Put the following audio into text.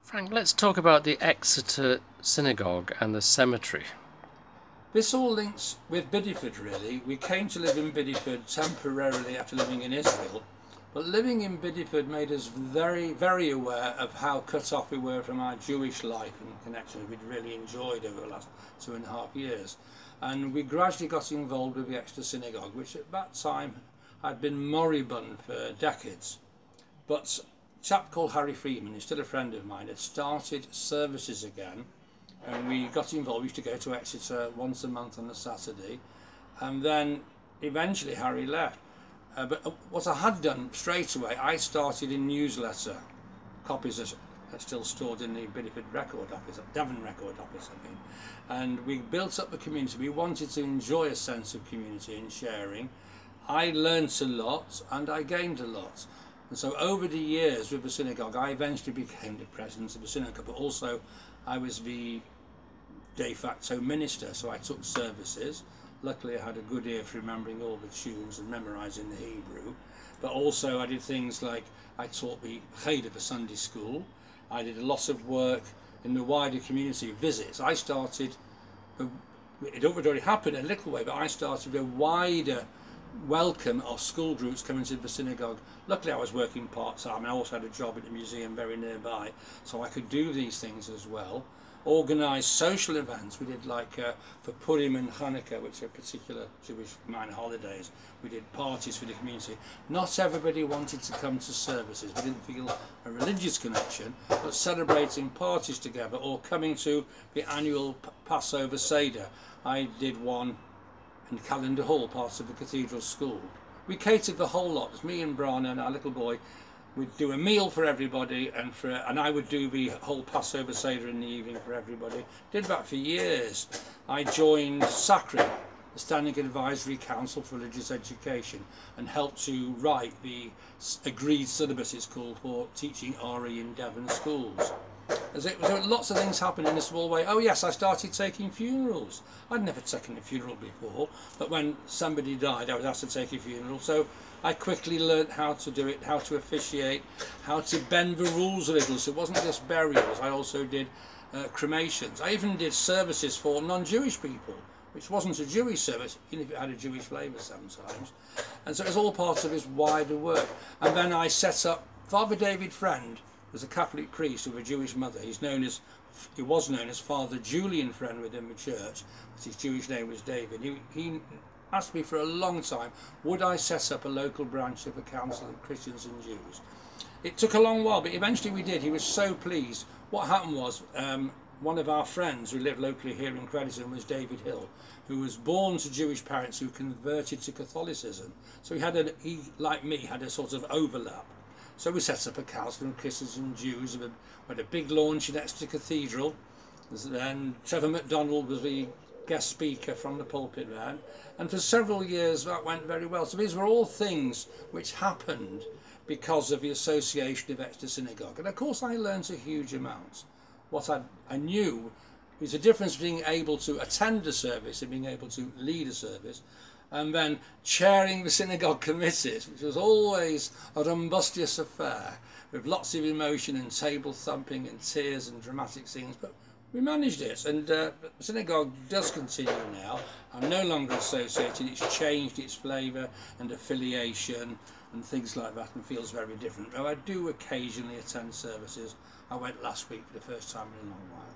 Frank, let's talk about the Exeter Synagogue and the cemetery. This all links with Bideford really. We came to live in Bideford temporarily after living in Israel, but living in Bideford made us very, very aware of how cut off we were from our Jewish life and connection we'd really enjoyed over the last 2.5 years. And we gradually got involved with the Exeter Synagogue, which at that time had been moribund for decades. But a chap called Harry Freeman, who's still a friend of mine, had started services again, and we got involved. We used to go to Exeter once a month on a Saturday, and then eventually Harry left. But what I had done straight away, I started a newsletter. Copies are still stored in the Bideford record office, Devon record office, I mean. And we built up the community. We wanted to enjoy a sense of community and sharing. I learnt a lot and I gained a lot. And so over the years with the synagogue, I eventually became the president of the synagogue, but also I was the de facto minister, so I took services. Luckily I had a good ear for remembering all the tunes and memorising the Hebrew, but also I did things like I taught the Cheder for Sunday school. I did a lot of work in the wider community, visits. I started, it already happened in a little way, but I started a wider welcome of school groups coming to the synagogue. Luckily I was working part-time and I also had a job at the museum very nearby, so I could do these things as well. Organised social events. We did like for Purim and Hanukkah, which are particular Jewish minor holidays, we did parties for the community. Not everybody wanted to come to services. We didn't feel a religious connection, but celebrating parties together or coming to the annual Passover Seder. I did one in Calendar Hall, part of the cathedral school. We catered the whole lot. It was me and Brana and our little boy. We'd do a meal for everybody, and I would do the whole Passover Seder in the evening for everybody. Did that for years. I joined SACRI, the Standing Advisory Council for Religious Education, and helped to write the agreed syllabus, it's called, for teaching RE in Devon schools. There were lots of things happened in a small way. Oh yes, I started taking funerals. I'd never taken a funeral before, but when somebody died I was asked to take a funeral, so I quickly learnt how to do it, how to officiate, how to bend the rules a little, so it wasn't just burials. I also did cremations. I even did services for non-Jewish people, which wasn't a Jewish service, even if it had a Jewish flavour sometimes. And so it was all part of his wider work. And then I set up, Father David Friend was a Catholic priest with a Jewish mother. He was known as Father Julian Friend within the church, but his Jewish name was David. He asked me for a long time, would I set up a local branch of the Council of Christians and Jews? It took a long while, but eventually we did. He was so pleased. What happened was, one of our friends who lived locally here in Crediton was David Hill, who was born to Jewish parents who converted to Catholicism. So he, like me, had a sort of overlap. So we set up a council of Christians and Jews. We had a big launch in Exeter Cathedral, and Trevor MacDonald was the guest speaker from the pulpit there, and for several years that went very well. So these were all things which happened because of the association of Exeter Synagogue. And of course I learnt a huge amount. What I knew was the difference between being able to attend a service and being able to lead a service, and then chairing the synagogue committees, which was always a rumbustious affair with lots of emotion and table thumping and tears and dramatic scenes, but we managed it. And the synagogue does continue now. I'm no longer associated. It's changed its flavour and affiliation and things like that, and feels very different. Though I do occasionally attend services. I went last week for the first time in a long while.